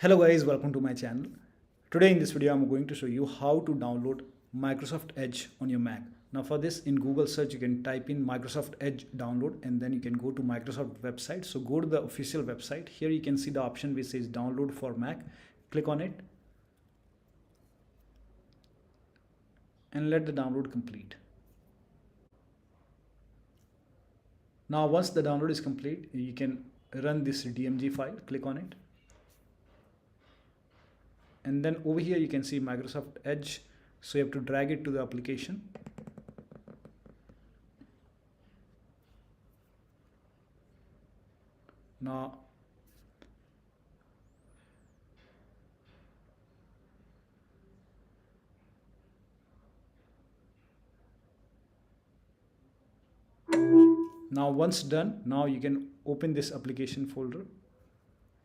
Hello guys, welcome to my channel. Today in this video I'm going to show you how to download Microsoft Edge on your Mac. Now for this, in Google search you can type in Microsoft Edge download and then you can go to Microsoft website. So go to the official website. Here you can see the option which says download for Mac. Click on it and let the download complete. Now once the download is complete, you can run this DMG file. Click on it. And then over here you can see Microsoft Edge, so you have to drag it to the application. Now once done, now you can open this application folder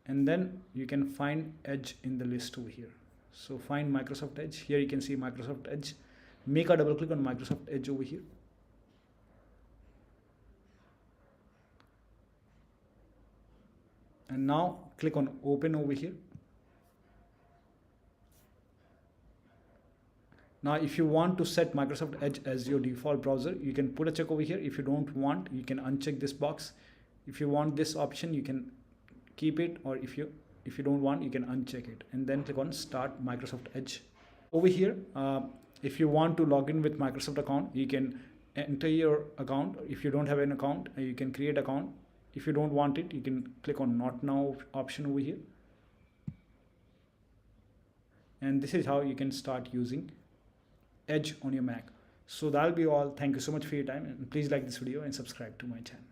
and then you can find Edge in the list over here. So find Microsoft Edge. Here you can see Microsoft Edge. Make a double click on Microsoft Edge over here. And now click on open over here. Now if you want to set Microsoft Edge as your default browser, you can put a check over here. If you don't want, you can uncheck this box. If you want this option, you can keep it, or if you don't want, you can uncheck it and then click on start Microsoft Edge. Over here, if you want to log in with Microsoft account, you can enter your account. If you don't have an account, you can create account. If you don't want it, you can click on not now option over here. And this is how you can start using Edge on your Mac. So that'll be all. Thank you so much for your time, and please like this video and subscribe to my channel.